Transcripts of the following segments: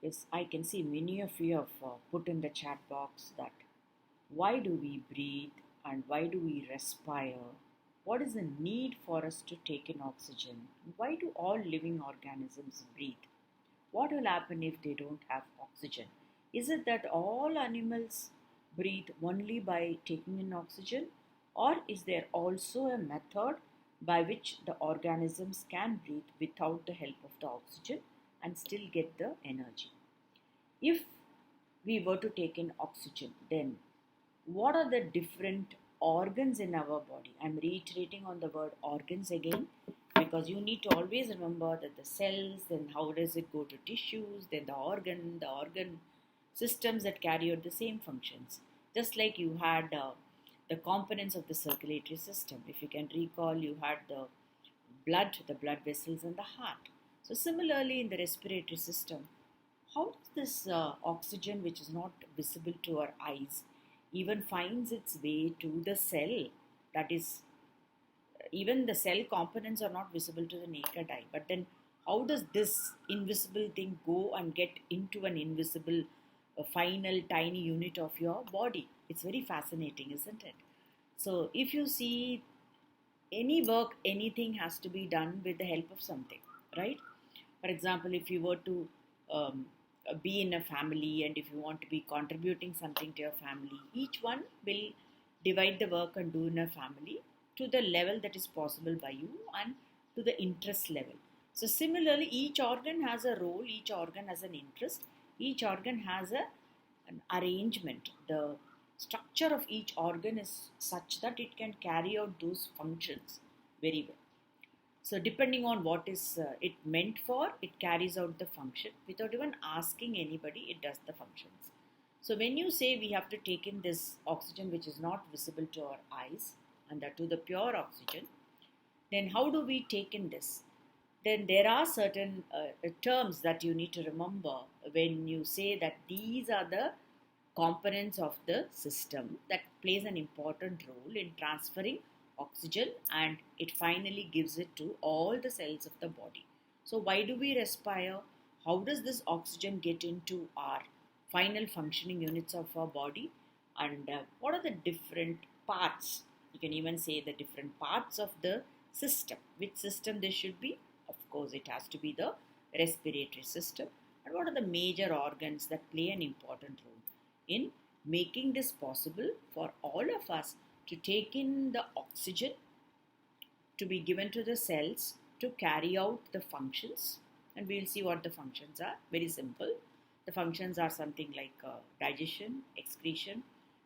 Yes, I can see many of you have put in the chat box that why do we breathe and why do we respire? What is the need for us to take in oxygen? Why do all living organisms breathe? What will happen if they don't have oxygen? Is it that all animals breathe only by taking in oxygen? Or is there also a method by which the organisms can breathe without the help of the oxygen and still get the energy? If we were to take in oxygen, then what are the different organs in our body? I'm reiterating on the word organs again because you need to always remember that the cells, then how does it go to tissues, then the organ systems that carry out the same functions. Just like you had the components of the circulatory system. If you can recall, you had the blood vessels, and the heart. So, similarly, in the respiratory system, how does this oxygen, which is not visible to our eyes, even finds its way to the cell? That is, even the cell components are not visible to the naked eye. But then, how does this invisible thing go and get into an invisible, final, tiny unit of your body? It's very fascinating, isn't it? So, if you see any work, anything has to be done with the help of something, right? For example, if you were to um, be in a family and if you want to be contributing something to your family, each one will divide the work and do in a family to the level that is possible by you and to the interest level. So, similarly, each organ has a role, each organ has an interest, each organ has an arrangement. The structure of each organ is such that it can carry out those functions very well. So, depending on what is it meant for, it carries out the function without even asking anybody, it does the functions. So, when you say we have to take in this oxygen which is not visible to our eyes and that to the pure oxygen, then how do we take in this? Then there are certain terms that you need to remember when you say that these are the components of the system that plays an important role in transferring oxygen and it finally gives it to all the cells of the body. So why do we respire? How does this oxygen get into our final functioning units of our body? And what are the different parts? You can even say the different parts of the system. Which system this should be? Of course, it has to be the respiratory system. And what are the major organs that play an important role in making this possible for all of us to take in the oxygen to be given to the cells to carry out the functions? And we'll see what the functions are. Very simple. The functions are something like digestion, excretion,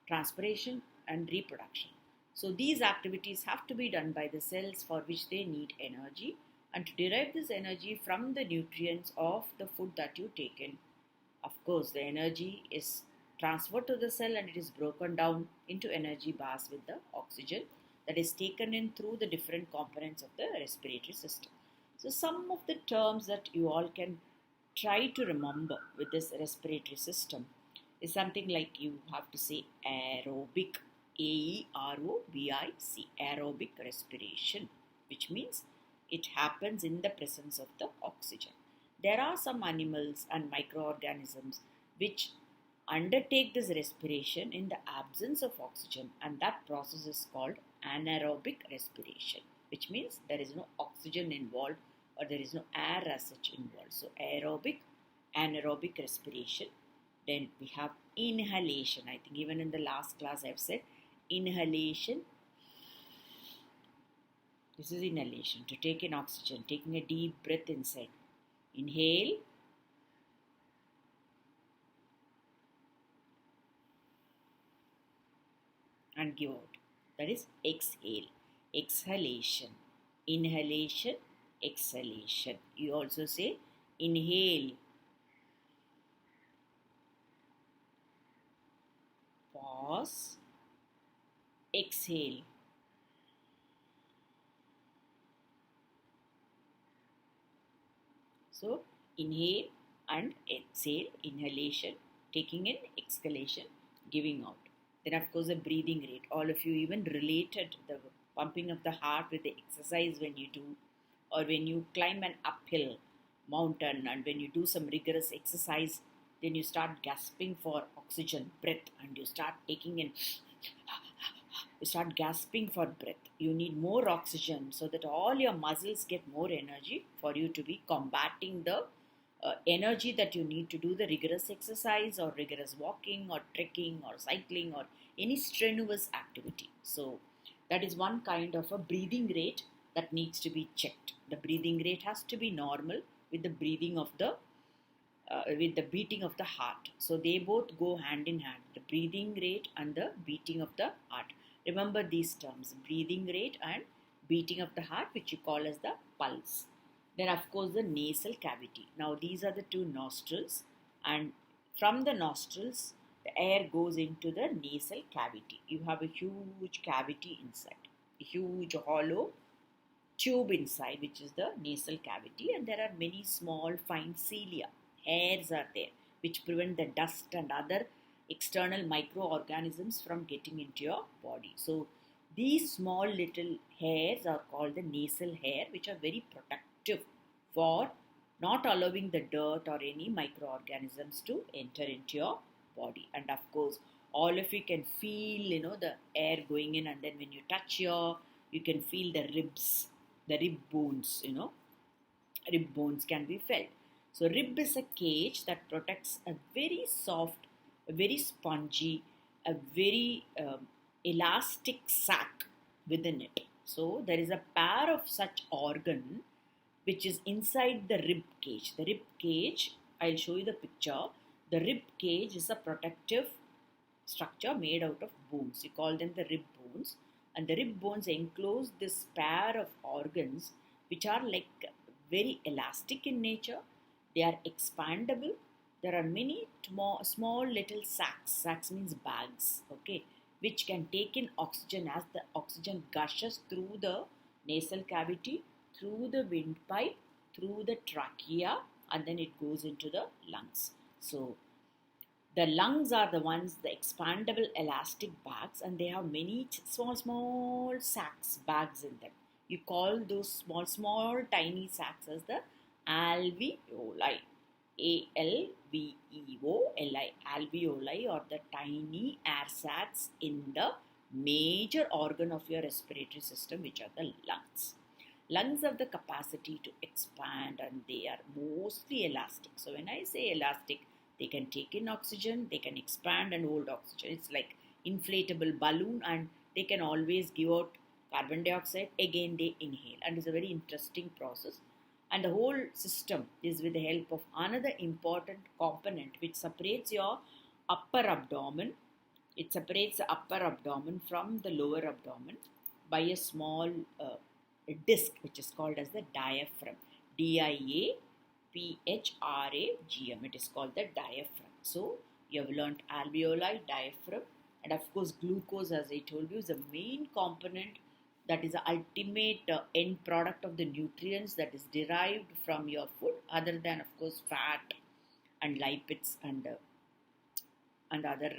transpiration, and reproduction. So these activities have to be done by the cells for which they need energy and to derive this energy from the nutrients of the food that you take in. Of course, the energy is transferred to the cell and it is broken down into energy bars with the oxygen that is taken in through the different components of the respiratory system. So, some of the terms that you all can try to remember with this respiratory system is something like you have to say aerobic, aerobic, aerobic respiration, which means it happens in the presence of the oxygen. There are some animals and microorganisms which undertake this respiration in the absence of oxygen, and that process is called anaerobic respiration, which means there is no oxygen involved or there is no air as such involved. So, aerobic, anaerobic respiration. Then we have inhalation. I think even in the last class I've said inhalation. This is inhalation, to take in oxygen, taking a deep breath inside. Inhale and give out. That is exhale. Exhalation. Inhalation, exhalation. You also say inhale, pause, exhale. So, inhale and exhale, inhalation, taking in, exhalation, giving out. Then, of course, the breathing rate. All of you even related the pumping of the heart with the exercise when you do, or when you climb an uphill mountain, and when you do some rigorous exercise, then you start gasping for oxygen, breath, and you start taking in, you start gasping for breath. You need more oxygen so that all your muscles get more energy for you to be combating the energy that you need to do the rigorous exercise or rigorous walking or trekking or cycling or any strenuous activity. So that is one kind of a breathing rate that needs to be checked. The breathing rate has to be normal with the breathing of the with the beating of the heart. So they both go hand in hand, the breathing rate and the beating of the heart. Remember these terms, breathing rate and beating of the heart, which you call as the pulse. Then of course the nasal cavity. Now these are the two nostrils, and from the nostrils the air goes into the nasal cavity. You have a huge cavity inside, a huge hollow tube inside, which is the nasal cavity, and there are many small fine cilia, hairs are there, which prevent the dust and other external microorganisms from getting into your body. So these small little hairs are called the nasal hair, which are very protective for not allowing the dirt or any microorganisms to enter into your body. And of course, all of you can feel, the air going in, and then when you touch you can feel the ribs, the rib bones, rib bones can be felt. So rib is a cage that protects a very soft, a very spongy, a very elastic sac within it. So there is a pair of such organ which is inside the rib cage. The rib cage, I'll show you the picture. The rib cage is a protective structure made out of bones. You call them the rib bones. And the rib bones enclose this pair of organs which are like very elastic in nature. They are expandable. There are many small little sacs. Sacs means bags, okay, which can take in oxygen as the oxygen gushes through the nasal cavity, through the windpipe, through the trachea, and then it goes into the lungs. So the lungs are the ones, the expandable elastic bags, and they have many small sacs, bags in them. You call those small tiny sacs as the alveoli. A-L-V-E-O-L-I, alveoli, or the tiny air sacs in the major organ of your respiratory system, which are the lungs. Lungs have the capacity to expand, and they are mostly elastic. So when I say elastic, they can take in oxygen, they can expand and hold oxygen. It's like inflatable balloon, and they can always give out carbon dioxide. Again, they inhale, and it's a very interesting process. And the whole system is with the help of another important component which separates your upper abdomen. It separates the upper abdomen from the lower abdomen by a small disc which is called as the diaphragm. D-I-A-P-H-R-A-G-M. It is called the diaphragm. So you have learnt alveoli, diaphragm, and of course glucose, as I told you, is the main component, that is the ultimate end product of the nutrients that is derived from your food, other than of course fat and lipids and other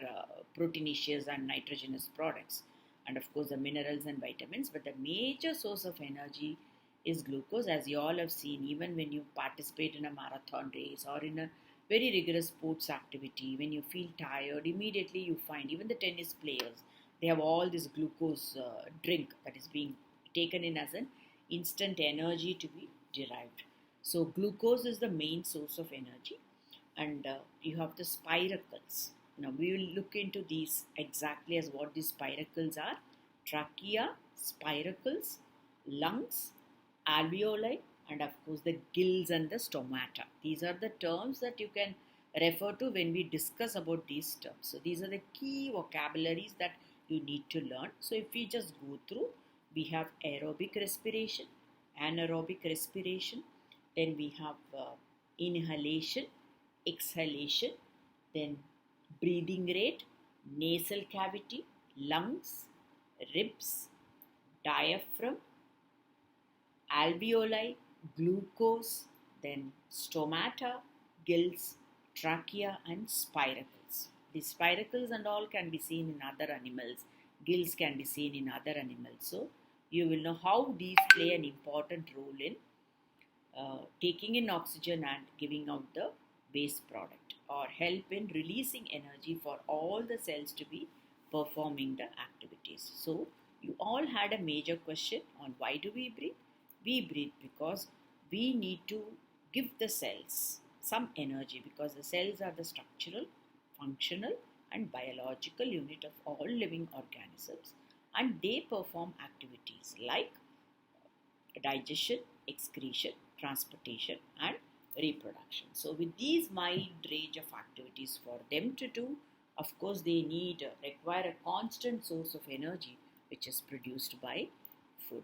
proteinaceous and nitrogenous products, and of course the minerals and vitamins. But the major source of energy is glucose, as you all have seen. Even when you participate in a marathon race or in a very rigorous sports activity, when you feel tired, immediately you find, even the tennis players, they have all this glucose drink that is being taken in as an instant energy to be derived. So glucose is the main source of energy, and you have the spiracles. Now we will look into these exactly as what these spiracles are. Trachea, spiracles, lungs, alveoli, and of course the gills and the stomata. These are the terms that you can refer to when we discuss about these terms. So these are the key vocabularies that you need to learn. So if we just go through, we have aerobic respiration, anaerobic respiration, then we have inhalation, exhalation, then breathing rate, nasal cavity, lungs, ribs, diaphragm, alveoli, glucose, then stomata, gills, trachea, and spiracles. The spiracles and all can be seen in other animals. Gills can be seen in other animals. So you will know how these play an important role in taking in oxygen and giving out the waste product, or help in releasing energy for all the cells to be performing the activities. So you all had a major question on why do we breathe. We breathe because we need to give the cells some energy, because the cells are the structural, functional and biological unit of all living organisms, and they perform activities like digestion, excretion, transportation, and reproduction. So, with these wide range of activities for them to do, of course, they require a constant source of energy, which is produced by food.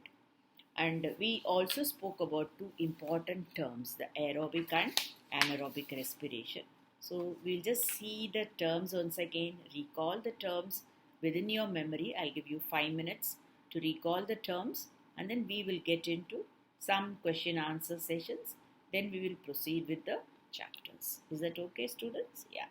And we also spoke about two important terms, the aerobic and anaerobic respiration. So, we'll just see the terms once again, recall the terms within your memory. I'll give you 5 minutes to recall the terms, and then we will get into some question answer sessions. Then we will proceed with the chapters. Is that okay, students? Yeah.